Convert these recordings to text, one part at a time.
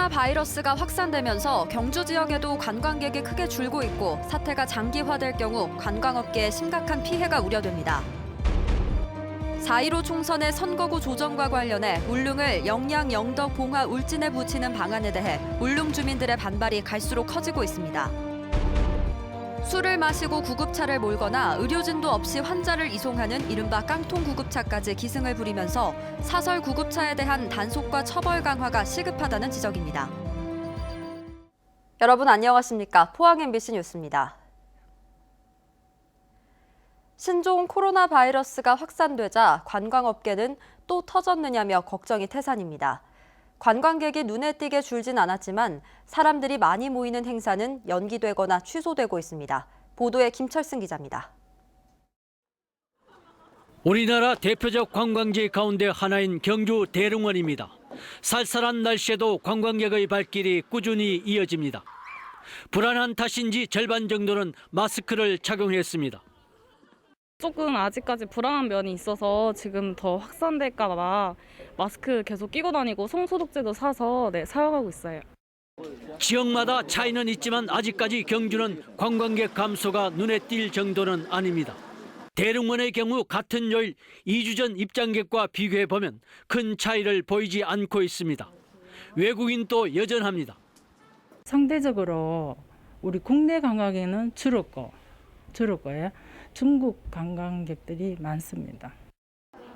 코로나 바이러스가 확산되면서 경주 지역에도 관광객이 크게 줄고 있고 사태가 장기화될 경우 관광업계에 심각한 피해가 우려됩니다. 4.15 총선의 선거구 조정과 관련해 울릉을 영양, 영덕, 봉화, 울진에 붙이는 방안에 대해 울릉 주민들의 반발이 갈수록 커지고 있습니다. 술을 마시고 구급차를 몰거나 의료진도 없이 환자를 이송하는 이른바 깡통 구급차까지 기승을 부리면서 사설 구급차에 대한 단속과 처벌 강화가 시급하다는 지적입니다. 여러분 안녕하십니까? 포항 MBC 뉴스입니다. 신종 코로나 바이러스가 확산되자 관광업계는 또 터졌느냐며 걱정이 태산입니다. 관광객이 눈에 띄게 줄진 않았지만 사람들이 많이 모이는 행사는 연기되거나 취소되고 있습니다. 보도에 김철승 기자입니다. 우리나라 대표적 관광지 가운데 하나인 경주 대릉원입니다. 쌀쌀한 날씨에도 관광객의 발길이 꾸준히 이어집니다. 불안한 탓인지 절반 정도는 마스크를 착용했습니다. 조금 아직까지 불안한 면이 있어서 지금 더 확산될까 봐 마스크 계속 끼고 다니고 손소독제도 사서 사용하고 있어요. 지역마다 차이는 있지만 아직까지 경주는 관광객 감소가 눈에 띌 정도는 아닙니다. 대릉원의 경우 같은 요일 2주 전 입장객과 비교해보면 큰 차이를 보이지 않고 있습니다. 외국인도 여전합니다. 상대적으로 우리 국내 관광객은 줄을 거예요. 중국 관광객들이 많습니다.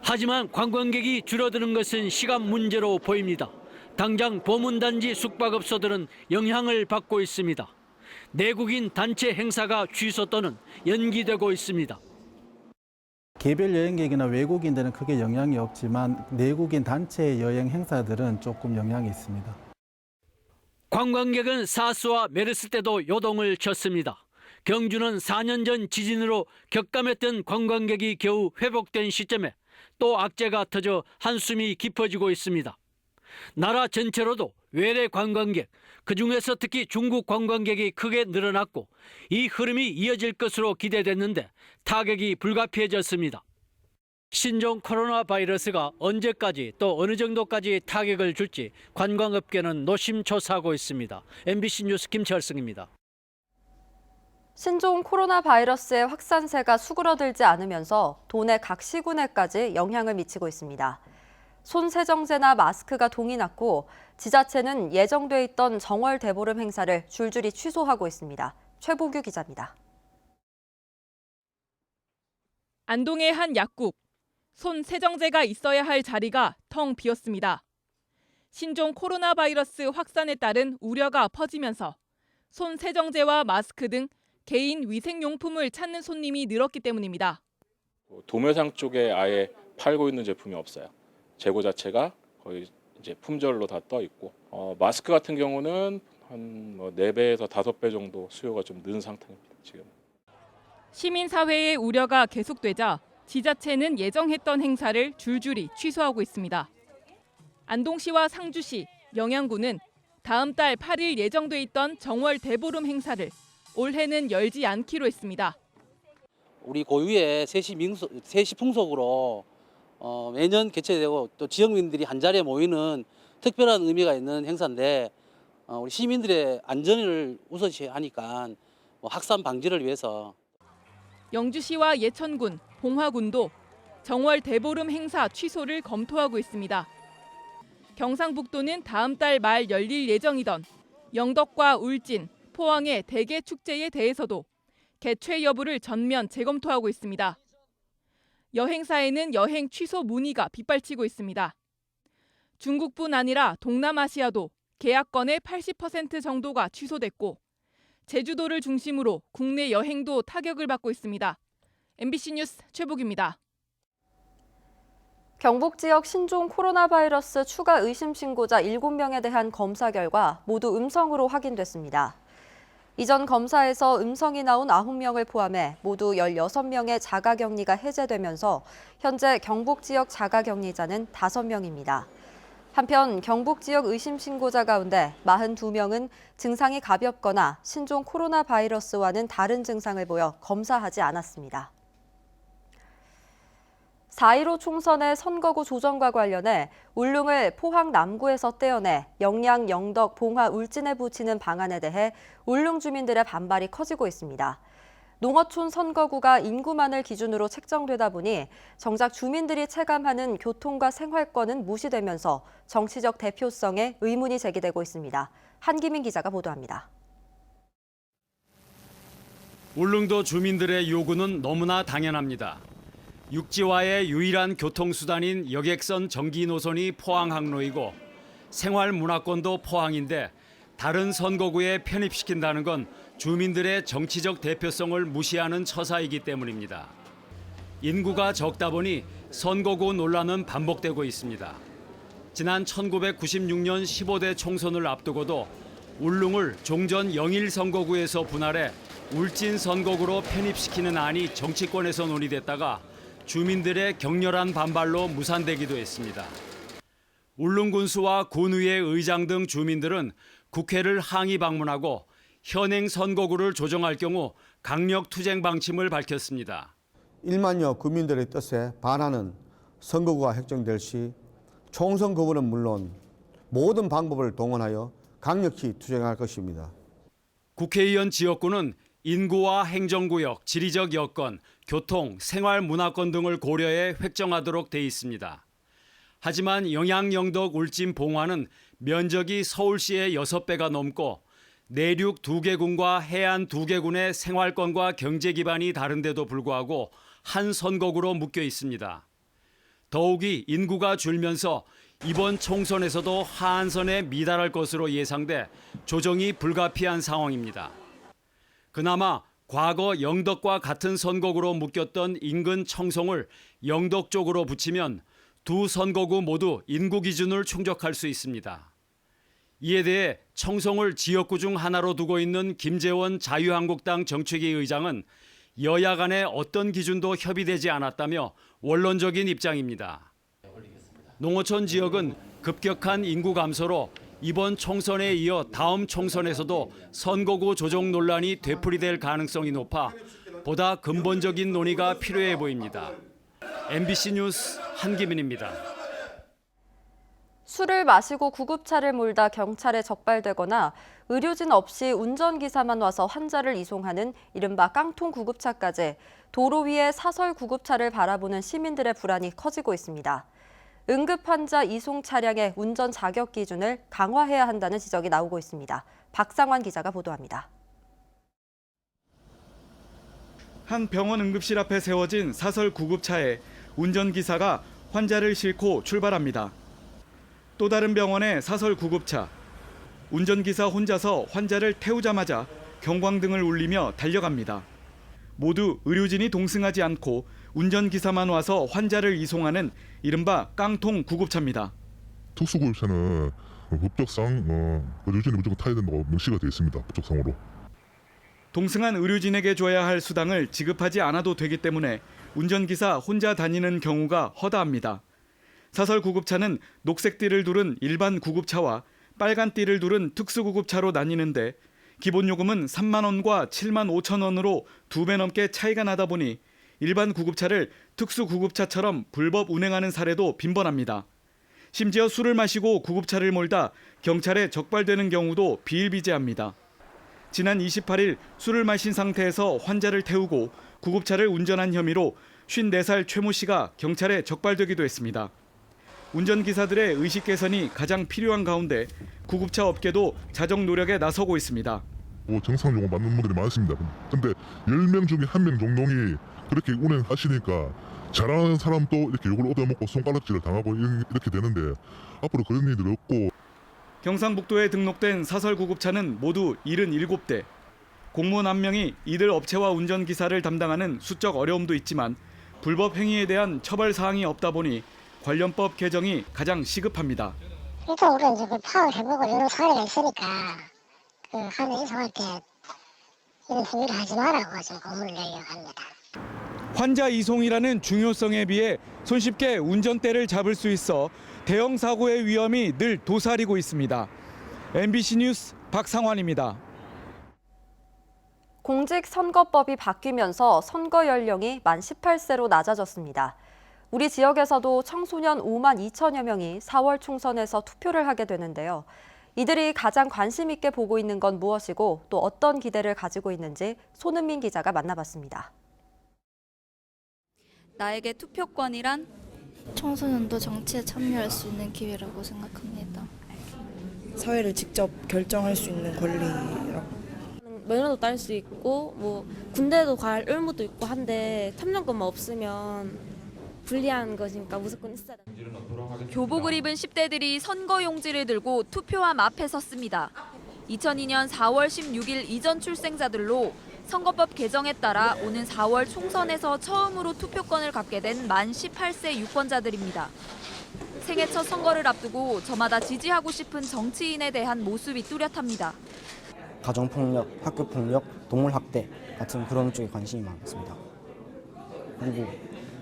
하지만 관광객이 줄어드는 것은 시간 문제로 보입니다. 당장 보문단지 숙박업소들은 영향을 받고 있습니다. 내국인 단체 행사가 취소 또는 연기되고 있습니다. 개별 여행객이나 외국인들은 크게 영향이 없지만 내국인 단체 여행 행사들은 조금 영향이 있습니다. 관광객은 사스와 메르스 때도 요동을 쳤습니다. 경주는 4년 전 지진으로 격감했던 관광객이 겨우 회복된 시점에 또 악재가 터져 한숨이 깊어지고 있습니다. 나라 전체로도 외래 관광객, 그중에서 특히 중국 관광객이 크게 늘어났고 이 흐름이 이어질 것으로 기대됐는데 타격이 불가피해졌습니다. 신종 코로나 바이러스가 언제까지 또 어느 정도까지 타격을 줄지 관광업계는 노심초사하고 있습니다. MBC 뉴스 김철승입니다. 신종 코로나 바이러스의 확산세가 수그러들지 않으면서 도내 각 시군에까지 영향을 미치고 있습니다. 손세정제나 마스크가 동이 났고 지자체는 예정돼 있던 정월 대보름 행사를 줄줄이 취소하고 있습니다. 최보규 기자입니다. 안동의 한 약국. 손세정제가 있어야 할 자리가 텅 비었습니다. 신종 코로나 바이러스 확산에 따른 우려가 퍼지면서 손세정제와 마스크 등 개인 위생용품을 찾는 손님이 늘었기 때문입니다. 도매상 쪽에 아예 팔고 있는 제품이 없어요. 재고 자체가 거의 이제 품절로 다 떠 있고 마스크 같은 경우는 한 4배에서 5배 정도 수요가 좀 는 상태입니다. 지금. 시민사회의 우려가 계속되자 지자체는 예정했던 행사를 줄줄이 취소하고 있습니다. 안동시와 상주시, 영양군은 다음 달 8일 예정돼 있던 정월 대보름 행사를 올해는 열지 않기로 했습니다. 우리 고유의 세시 풍속으로 매년 개최되고 또 지역민들이 한자리에 모이는 특별한 의미가 있는 행사인데 우리 시민들의 안전을 우선시하니까 확산 방지를 위해서 영주시와 예천군, 봉화군도 정월 대보름 행사 취소를 검토하고 있습니다. 경상북도는 다음 달 말 열릴 예정이던 영덕과 울진, 포항의 대개 축제에 대해서도 개최 여부를 전면 재검토하고 있습니다. 여행사에는 여행 취소 문의가 빗발치고 있습니다. 중국뿐 아니라 동남아시아도 계약건의 80% 정도가 취소됐고 제주도를 중심으로 국내 여행도 타격을 받고 있습니다. MBC 뉴스 최보기입니다. 경북 지역 신종 코로나 바이러스 추가 의심 신고자 7명에 대한 검사 결과 모두 음성으로 확인됐습니다. 이전 검사에서 음성이 나온 9명을 포함해 모두 16명의 자가격리가 해제되면서 현재 경북 지역 자가격리자는 5명입니다. 한편 경북 지역 의심 신고자 가운데 42명은 증상이 가볍거나 신종 코로나 바이러스와는 다른 증상을 보여 검사하지 않았습니다. 4.15 총선의 선거구 조정과 관련해 울릉을 포항 남구에서 떼어내 영양, 영덕, 봉화, 울진에 붙이는 방안에 대해 울릉 주민들의 반발이 커지고 있습니다. 농어촌 선거구가 인구만을 기준으로 책정되다 보니 정작 주민들이 체감하는 교통과 생활권은 무시되면서 정치적 대표성에 의문이 제기되고 있습니다. 한기민 기자가 보도합니다. 울릉도 주민들의 요구는 너무나 당연합니다. 육지와의 유일한 교통수단인 여객선 전기 노선이 포항 항로이고 생활 문화권도 포항인데 다른 선거구에 편입시킨다는 건 주민들의 정치적 대표성을 무시하는 처사이기 때문입니다. 인구가 적다 보니 선거구 논란은 반복되고 있습니다. 지난 1996년 15대 총선을 앞두고도 울릉을 종전 영일 선거구에서 분할해 울진 선거구로 편입시키는 안이 정치권에서 논의됐다가 주민들의 격렬한 반발로 무산되기도 했습니다. 울릉군수와 군의회 의장 등 주민들은 국회를 항의 방문하고 현행 선거구를 조정할 경우 강력 투쟁 방침을 밝혔습니다. 1만여 국민들의 뜻에 반하는 선거구가 획정될 시 총선 거부는 물론 모든 방법을 동원하여 강력히 투쟁할 것입니다. 국회의원 지역구는 인구와 행정구역, 지리적 여건, 교통, 생활 문화권 등을 고려해 획정하도록 돼 있습니다. 하지만 영양, 영덕, 울진, 봉화는 면적이 서울시의 6배가 넘고 내륙 2개군과 해안 2개군의 생활권과 경제 기반이 다른데도 불구하고 한 선거구로 묶여 있습니다. 더욱이 인구가 줄면서 이번 총선에서도 하한선에 미달할 것으로 예상돼 조정이 불가피한 상황입니다. 그나마 과거 영덕과 같은 선거구로 묶였던 인근 청송을 영덕 쪽으로 붙이면 두 선거구 모두 인구 기준을 충족할 수 있습니다. 이에 대해 청송을 지역구 중 하나로 두고 있는 김재원 자유한국당 정책위 의장은 여야 간에 어떤 기준도 협의되지 않았다며 원론적인 입장입니다. 농어촌 지역은 급격한 인구 감소로 이번 총선에 이어 다음 총선에서도 선거구 조정 논란이 되풀이될 가능성이 높아 보다 근본적인 논의가 필요해 보입니다. MBC 뉴스 한기민입니다. 술을 마시고 구급차를 몰다 경찰에 적발되거나 의료진 없이 운전기사만 와서 환자를 이송하는 이른바 깡통 구급차까지 도로 위에 사설 구급차를 바라보는 시민들의 불안이 커지고 있습니다. 응급환자 이송 차량의 운전 자격 기준을 강화해야 한다는 지적이 나오고 있습니다. 박상환 기자가 보도합니다. 한 병원 응급실 앞에 세워진 사설 구급차에 운전기사가 환자를 싣고 출발합니다. 또 다른 병원의 사설 구급차. 운전기사 혼자서 환자를 태우자마자 경광등을 울리며 달려갑니다. 모두 의료진이 동승하지 않고 운전기사만 와서 환자를 이송하는 이른바 깡통 구급차입니다. 특수구급차는 법적상 의료진이 무조건 타야 된다고 명시가 되어 있습니다. 법적상으로. 동승한 의료진에게 줘야 할 수당을 지급하지 않아도 되기 때문에 운전기사 혼자 다니는 경우가 허다합니다. 사설 구급차는 녹색 띠를 두른 일반 구급차와 빨간 띠를 두른 특수구급차로 나뉘는데 기본 요금은 3만 원과 7만 5천 원으로 2배 넘게 차이가 나다 보니 일반 구급차를 특수구급차처럼 불법 운행하는 사례도 빈번합니다. 심지어 술을 마시고 구급차를 몰다 경찰에 적발되는 경우도 비일비재합니다. 지난 28일 술을 마신 상태에서 환자를 태우고 구급차를 운전한 혐의로 54살 최모 씨가 경찰에 적발되기도 했습니다. 운전기사들의 의식 개선이 가장 필요한 가운데 구급차 업계도 자정 노력에 나서고 있습니다. 정상 요금 맞는 분들이 많습니다. 근데 10명 중에 1명 정도이 그렇게 운행하시니까 잘하는 사람도 이렇게 욕을 얻어먹고 손가락질을 당하고 이렇게 되는데 앞으로 그런 일이 없고. 경상북도에 등록된 사설 구급차는 모두 77대. 공무원 한 명이 이들 업체와 운전기사를 담당하는 수적 어려움도 있지만 불법 행위에 대한 처벌 사항이 없다 보니 관련법 개정이 가장 시급합니다. 일단 우리는 이제 파악을 해보고 여러 사례가 있으니까 하는 이송할 때 이런 행위를 하지 말라고 좀 고문을 내려고 합니다. 환자 이송이라는 중요성에 비해 손쉽게 운전대를 잡을 수 있어 대형 사고의 위험이 늘 도사리고 있습니다. MBC 뉴스 박상환입니다. 공직선거법이 바뀌면서 선거 연령이 만 18세로 낮아졌습니다. 우리 지역에서도 청소년 5만 2천여 명이 4월 총선에서 투표를 하게 되는데요. 이들이 가장 관심 있게 보고 있는 건 무엇이고 또 어떤 기대를 가지고 있는지 손은민 기자가 만나봤습니다. 나에게 투표권이란? 청소년도 정치에 참여할 수 있는 기회라고 생각합니다. 사회를 직접 결정할 수 있는 권리라고. 면허도 딸 수 있고 뭐 군대도 갈 의무도 있고 한데 탐정권만 없으면 불리한 것이니까 무조건 있어야 된다. 교복을 입은 10대들이 선거용지를 들고 투표함 앞에 섰습니다. 2002년 4월 16일 이전 출생자들로 선거법 개정에 따라 오는 4월 총선에서 처음으로 투표권을 갖게 된 만 18세 유권자들입니다. 생애 첫 선거를 앞두고 저마다 지지하고 싶은 정치인에 대한 모습이 뚜렷합니다. 가정폭력, 학교폭력, 동물학대 같은 그런 쪽에 관심이 많습니다. 그리고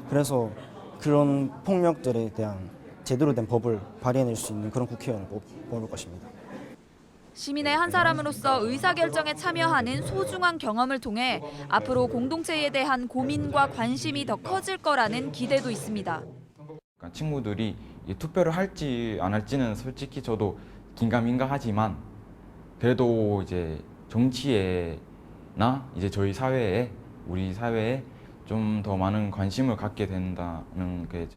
그래서 그런 폭력들에 대한 제대로 된 법을 발의해낼 수 있는 그런 국회의원을 뽑을 것입니다. 시민의 한 사람으로서 의사결정에 참여하는 소중한 경험을 통해 앞으로 공동체에 대한 고민과 관심이 더 커질 거라는 기대도 있습니다. 친구들이 투표를 할지 안 할지는 솔직히 저도 긴가민가하지만 그래도 이제 정치에나 이제 저희 사회에 우리 사회에 좀 더 많은 관심을 갖게 된다는 게.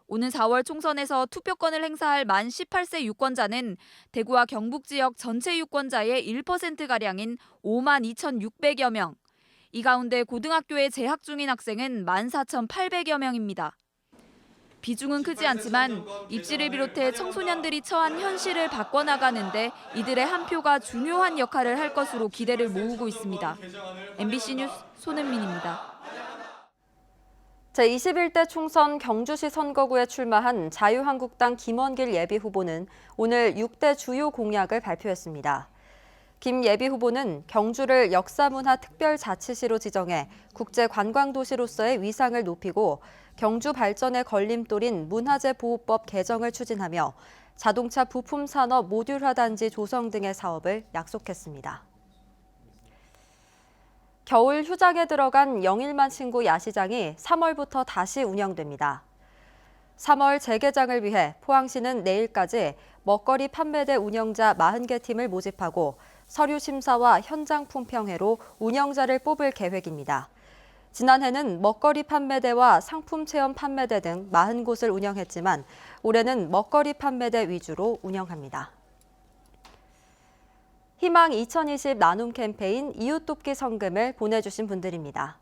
오는 4월 총선에서 투표권을 행사할 만 18세 유권자는 대구와 경북 지역 전체 유권자의 1%가량인 5만 2,600여 명. 이 가운데 고등학교에 재학 중인 학생은 14,800여 명입니다. 비중은 크지 않지만 입시를 비롯해 청소년들이 처한 현실을 바꿔나가는데 이들의 한 표가 중요한 역할을 할 것으로 기대를 모으고 있습니다. MBC 뉴스 손은민입니다. 제21대 총선 경주시 선거구에 출마한 자유한국당 김원길 예비후보는 오늘 6대 주요 공약을 발표했습니다. 김 예비후보는 경주를 역사문화 특별자치시로 지정해 국제관광도시로서의 위상을 높이고 경주 발전의 걸림돌인 문화재보호법 개정을 추진하며 자동차 부품산업 모듈화 단지 조성 등의 사업을 약속했습니다. 겨울 휴장에 들어간 영일만 신구 야시장이 3월부터 다시 운영됩니다. 3월 재개장을 위해 포항시는 내일까지 먹거리 판매대 운영자 40개 팀을 모집하고 서류 심사와 현장 품평회로 운영자를 뽑을 계획입니다. 지난해는 먹거리 판매대와 상품 체험 판매대 등 40곳을 운영했지만 올해는 먹거리 판매대 위주로 운영합니다. 희망 2020 나눔 캠페인 이웃돕기 성금을 보내주신 분들입니다.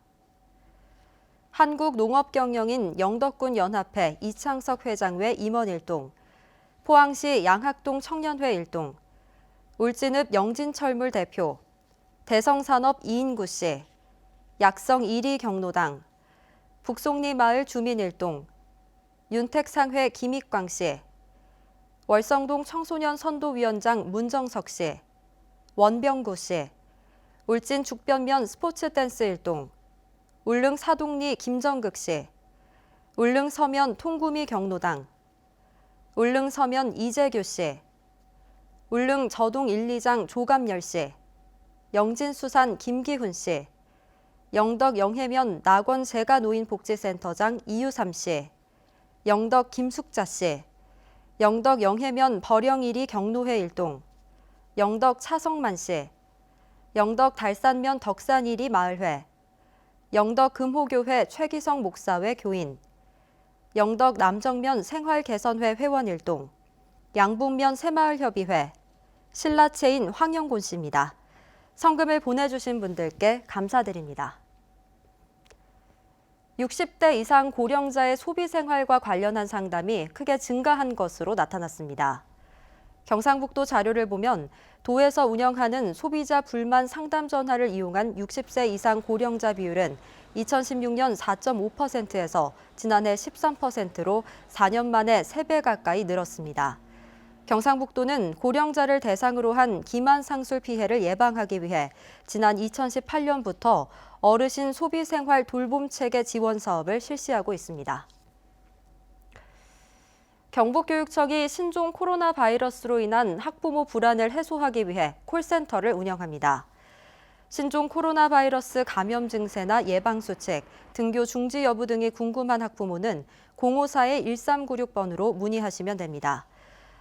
한국농업경영인 영덕군 연합회 이창석 회장 외 임원 1동, 포항시 양학동 청년회 1동, 울진읍 영진철물 대표, 대성산업 이인구 씨, 약성 1위 경로당, 북송리 마을 주민 1동, 윤택상회 김익광 씨, 월성동 청소년 선도위원장 문정석 씨, 원병구 씨, 울진 죽변면 스포츠 댄스 1동, 울릉 사동리 김정극 씨, 울릉 서면 통구미 경로당, 울릉 서면 이재규 씨, 울릉 저동 1, 2장 조감열 씨, 영진수산 김기훈 씨, 영덕 영해면 낙원 재가노인복지센터장 이유삼 씨, 영덕 김숙자 씨, 영덕 영해면 버령 1위 경로회 1동, 영덕 차성만 씨, 영덕 달산면 덕산 1위 마을회, 영덕 금호교회 최기성 목사회 교인, 영덕 남정면 생활개선회 회원 1동, 양북면 새마을협의회, 신라체인 황영곤 씨입니다. 성금을 보내주신 분들께 감사드립니다. 60대 이상 고령자의 소비 생활과 관련한 상담이 크게 증가한 것으로 나타났습니다. 경상북도 자료를 보면 도에서 운영하는 소비자 불만 상담 전화를 이용한 60세 이상 고령자 비율은 2016년 4.5%에서 지난해 13%로 4년 만에 3배 가까이 늘었습니다. 경상북도는 고령자를 대상으로 한 기만 상술 피해를 예방하기 위해 지난 2018년부터 어르신 소비생활 돌봄체계 지원 사업을 실시하고 있습니다. 경북교육청이 신종 코로나 바이러스로 인한 학부모 불안을 해소하기 위해 콜센터를 운영합니다. 신종 코로나 바이러스 감염 증세나 예방 수칙, 등교 중지 여부 등이 궁금한 학부모는 054-1396번으로 문의하시면 됩니다.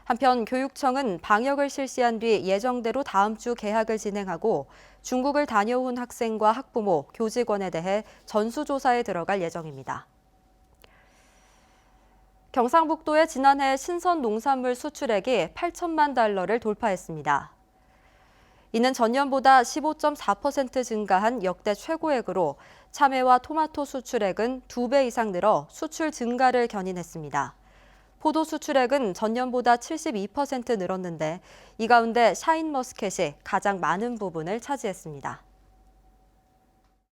한편 교육청은 방역을 실시한 뒤 예정대로 다음 주 개학을 진행하고 중국을 다녀온 학생과 학부모, 교직원에 대해 전수조사에 들어갈 예정입니다. 경상북도의 지난해 신선 농산물 수출액이 8천만 달러를 돌파했습니다. 이는 전년보다 15.4% 증가한 역대 최고액으로 참외와 토마토 수출액은 2배 이상 늘어 수출 증가를 견인했습니다. 포도 수출액은 전년보다 72% 늘었는데 이 가운데 샤인머스켓이 가장 많은 부분을 차지했습니다.